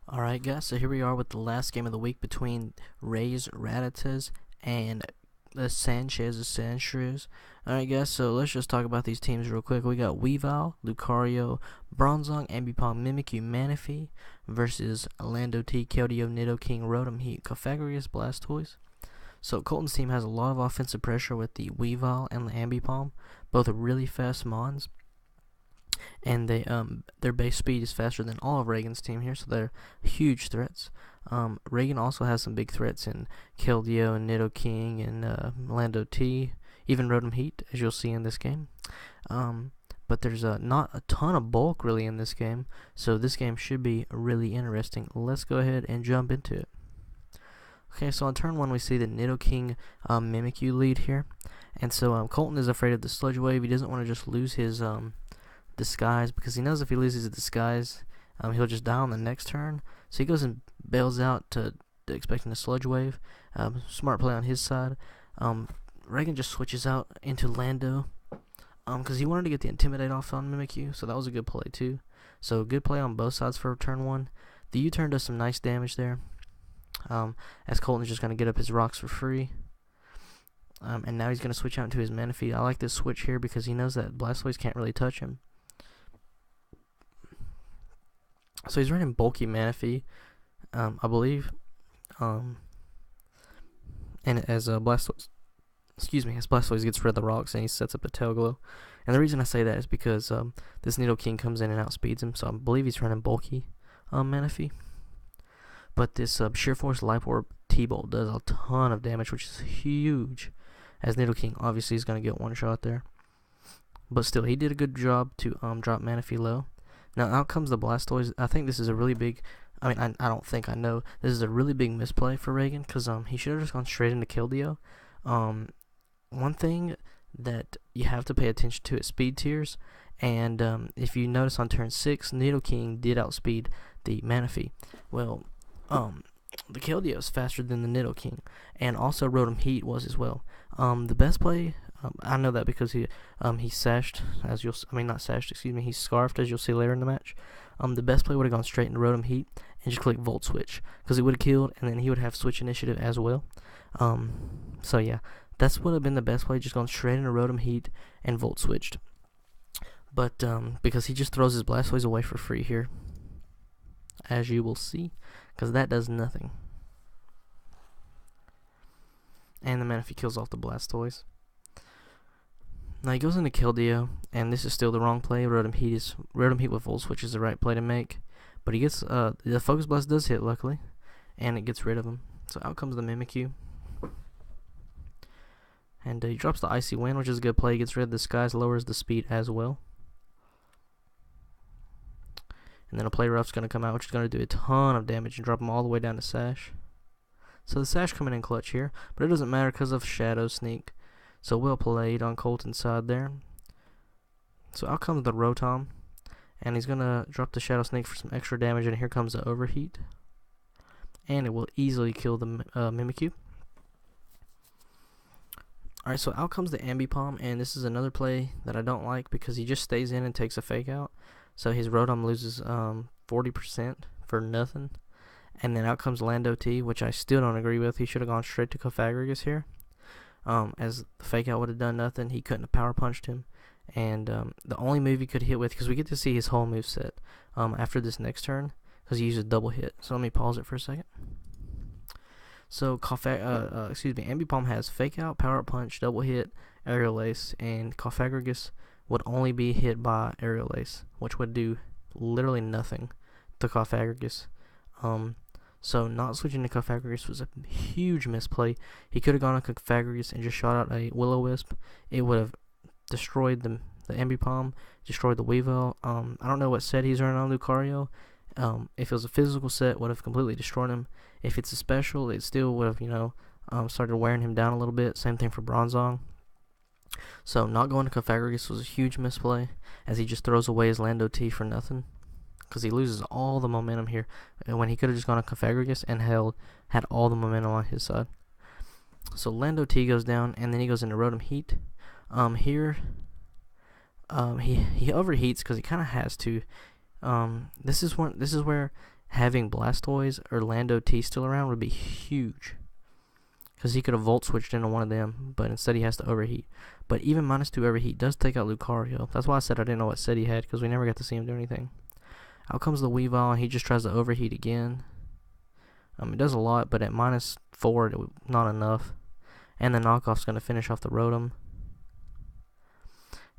Alright guys, so here we are with the last game of the week between Ray's Rattatas and the Sanchez Sandshrews. Alright guys, so let's just talk about these teams real quick. We got Weavile, Lucario, Bronzong, Ambipom, Mimikyu, Manaphy versus Lando T, Keldeo, Nidoking, Rotom Heat, Cofagrigus, Blastoise. So Colton's team has a lot of offensive pressure with the Weavile and the Ambipom, both are really fast mons. And their base speed is faster than all of Reagan's team here, so they're huge threats. Reagan also has some big threats in Keldeo and Nidoking and Lando T, even Rotom Heat, as you'll see in this game. But there's not a ton of bulk really in this game, so this game should be really interesting. Let's go ahead and jump into it. Okay, so on turn 1 we see the Nidoking Mimikyu lead here, and so Colton is afraid of the Sludge Wave. He doesn't want to just lose his disguise, because he knows if he loses his disguise, he'll just die on the next turn. So he goes and bails out to expecting a Sludge Wave. Smart play on his side. Reagan just switches out into Lando, because he wanted to get the Intimidate off on Mimikyu, so that was a good play too. So good play on both sides for turn 1. The U-turn does some nice damage there, as Colton's just going to get up his rocks for free. And now he's going to switch out into his Manaphy. I like this switch here because he knows that Blastoise can't really touch him. So he's running bulky Manaphy, I believe, and as Blastoise gets rid of the rocks and he sets up a Tail Glow. And the reason I say that is because this Nidoking comes in and outspeeds him, so I believe he's running bulky Manaphy. But this Sheer Force Life Orb T-Bolt does a ton of damage, which is huge, as Nidoking obviously is going to get one shot there. But still, he did a good job to drop Manaphy low. Now out comes the Blastoise. I think this is a really big, I don't think, I know, this is a really big misplay for Reagan, because he should have just gone straight into Keldeo. One thing that you have to pay attention to is speed tiers, and if you notice on turn 6, Nidoking did outspeed the Manaphy. Well, the Keldeo is faster than the Nidoking, and also Rotom Heat was as well. The best play, I know that because he sashed, as you'll, not sashed, excuse me, he scarfed, as you'll see later in the match. The best play would have gone straight into Rotom Heat and just click Volt Switch, because it would have killed, and then he would have Switch Initiative as well. So yeah, that's would have been the best play, just gone straight into Rotom Heat and Volt Switched. But because he just throws his Blastoise away for free here, as you will see, because that does nothing. And the Manaphy kills off the Blastoise. Now he goes into Keldeo, and this is still the wrong play. Rotom Heat with Volt Switch is the right play to make, but he gets the Focus Blast does hit, luckily, and it gets rid of him. So out comes the Mimikyu, and he drops the Icy Wind, which is a good play. He gets rid of the Disguise, lowers the speed as well, and then a Play Rough's going to come out, which is going to do a ton of damage and drop him all the way down to Sash. So the Sash coming in clutch here, but it doesn't matter because of Shadow Sneak. So well played on Colton's side there. So out comes the Rotom, and he's going to drop the Shadow Sneak for some extra damage, and here comes the Overheat. And it will easily kill the Mimikyu. Alright, so out comes the Ambipom, and this is another play that I don't like because he just stays in and takes a Fake Out. So his Rotom loses 40% for nothing. And then out comes Lando T, which I still don't agree with. He should have gone straight to Cofagrigus here. As the Fake Out would have done nothing, he couldn't have Power Punched him. And the only move he could hit with, because we get to see his whole moveset after this next turn, because he uses double hit. So let me pause it for a second. So Ambipom has Fake Out, Power Punch, double hit, Aerial Ace, and Cofagrigus would only be hit by Aerial Ace, which would do literally nothing to Cofagrigus. So not switching to Cofagrigus was a huge misplay. He could have gone on Cofagrigus and just shot out a Will-O-Wisp. It would have destroyed the Ambipom, destroyed the Weavile. I don't know what set he's running on Lucario. If it was a physical set, would have completely destroyed him. If it's a special, it still would have, started wearing him down a little bit. Same thing for Bronzong. So not going to Cofagrigus was a huge misplay, as he just throws away his Lando T for nothing, because he loses all the momentum here when he could have just gone to Cofagrigus and had all the momentum on his side. So Lando T goes down, and then he goes into Rotom Heat. Here he overheats because he kind of has to. This is where having Blastoise or Lando T still around would be huge. Because he could have Volt Switched into one of them, but instead he has to Overheat. But even -2 Overheat does take out Lucario. That's why I said I didn't know what set he had, because we never got to see him do anything. Out comes the Weavile, and he just tries to Overheat again. It does a lot, but at -4, not enough. And the knockoff's going to finish off the Rotom.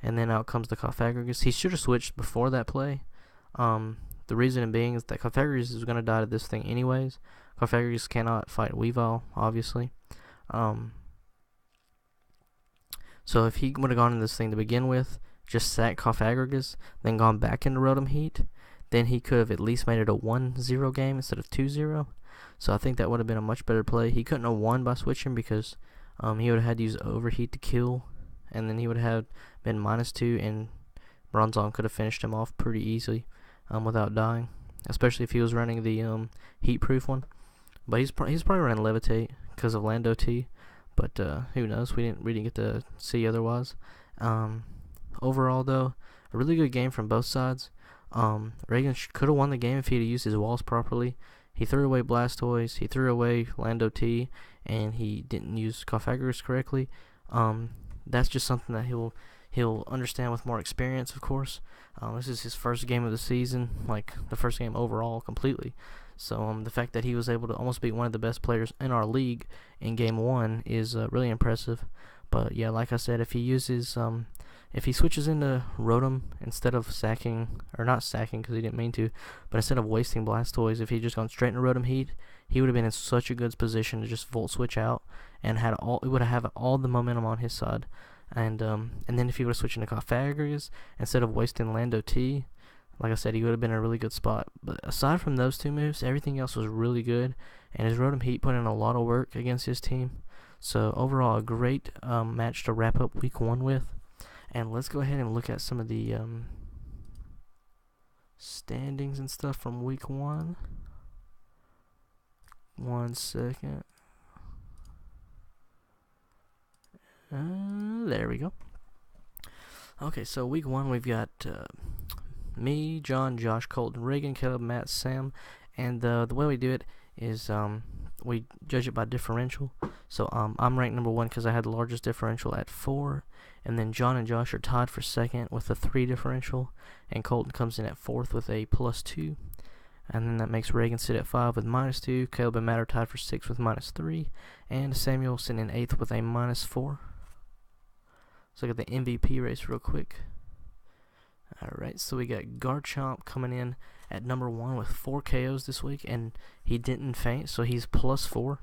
And then out comes the Cofagrigus. He should have switched before that play. The reason being is that Cofagrigus is going to die to this thing anyways. Cofagrigus cannot fight Weavile, obviously. So if he would have gone into this thing to begin with, just sacked Cofagrigus, then gone back into Rotom Heat, then he could have at least made it a 1-0 game instead of 2-0. So I think that would have been a much better play. He couldn't have won by switching because he would have had to use Overheat to kill, and then he would have been -2, and Bronzong could have finished him off pretty easily without dying, especially if he was running the Heat-proof one. But he's probably running Levitate because of Lando T. But who knows? We didn't get to see otherwise. Overall, though, a really good game from both sides. Reagan could have won the game if he had used his walls properly. He threw away Blastoise, he threw away Lando T, and he didn't use Cofagrigus correctly. That's just something that he'll understand with more experience, of course. This is his first game of the season, like the first game overall completely. So the fact that he was able to almost beat one of the best players in our league in game 1 is really impressive. But yeah, like I said, if he uses if he switches into Rotom instead of sacking, or not sacking because he didn't mean to, but instead of wasting Blastoise, if he just gone straight into Rotom Heat, he would have been in such a good position to just Volt Switch out and would have all the momentum on his side. And then if he would have switched into Cofagrigus instead of wasting Lando T, like I said, he would have been in a really good spot. But aside from those two moves, everything else was really good, and his Rotom Heat put in a lot of work against his team. So overall, a great match to wrap up week 1 with. And let's go ahead and look at some of the standings and stuff from week 1. 1 second. There we go. Okay, so week 1 we've got me, John, Josh, Colton, Reagan, Caleb, Matt, Sam, and the way we do it is we judge it by differential. So I'm ranked number 1 because I had the largest differential at 4, and then John and Josh are tied for second with a 3 differential, and Colton comes in at 4th with a +2, and then that makes Reagan sit at 5 with -2. Caleb and Matt are tied for 6th with -3, and Samuel sitting in 8th with a -4. Let's look at the MVP race real quick. Alright, so we got Garchomp coming in at number 1 with 4 KOs this week, and he didn't faint, so he's +4.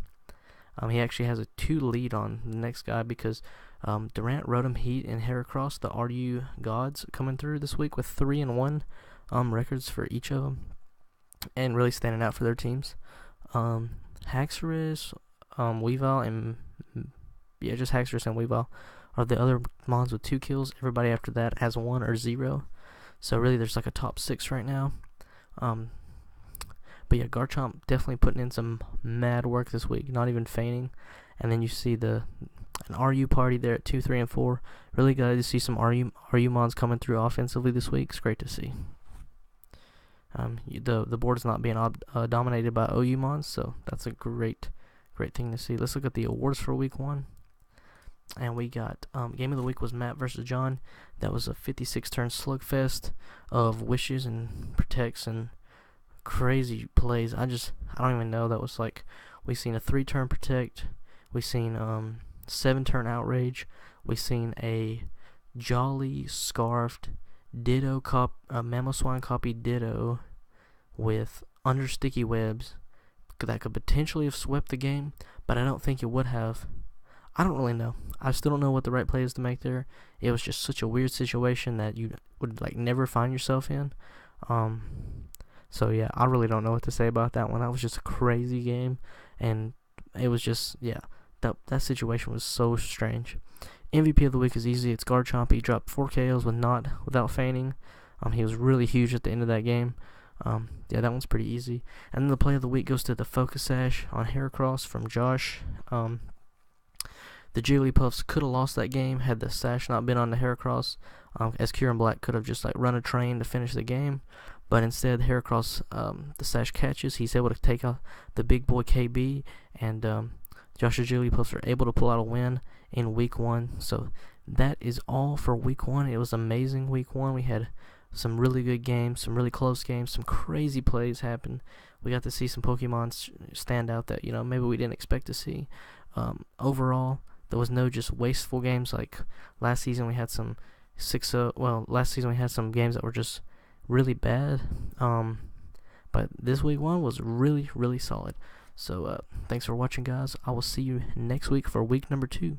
He actually has a 2 lead on the next guy because Durant, Rotom, Heat, and Heracross, the RU gods, coming through this week with 3 and 1 records for each of them, and really standing out for their teams. Haxorus, Weavile, and just Haxorus and Weavile are the other mons with 2 kills. Everybody after that has 1 or 0. So really there's like a top 6 right now. But yeah, Garchomp definitely putting in some mad work this week, not even fainting. And then you see an RU party there at 2, 3, and 4. Really glad to see some RU mons coming through offensively this week. It's great to see. The board's not being dominated by OU mons, so that's a great thing to see. Let's look at the awards for week 1. And we got game of the week was Matt versus John. That was a 56-turn slugfest of wishes and protects and crazy plays. I don't even know. That was like, we seen a 3-turn protect, we seen 7-turn outrage, we seen a Jolly scarfed Ditto Mamoswine copy Ditto with under sticky webs that could potentially have swept the game, but I don't think it would have. I don't really know. I still don't know what the right play is to make there. It was just such a weird situation that you would like never find yourself in. So yeah, I really don't know what to say about that one. That was just a crazy game, and it was just, yeah, that situation was so strange. MVP of the week is easy. It's Garchomp. He dropped 4 KOs without fainting. He was really huge at the end of that game. Yeah, that one's pretty easy. And then the play of the week goes to the Focus Sash on Heracross from Josh. The Jigglypuffs could have lost that game had the sash not been on the Heracross. as Kieran Black could have just like run a train to finish the game, but instead Heracross the Sash catches. He's able to take out the big boy KB, and Joshua Jigglypuffs are able to pull out a win in week 1. So that is all for week 1. It was amazing week 1. We had some really good games, some really close games, some crazy plays happen. We got to see some Pokemon stand out that, maybe we didn't expect to see. Overall, there was no just wasteful games like last season. We had some last season we had some games that were just really bad. But this week 1 was really, really solid. So thanks for watching, guys. I will see you next week for week number 2.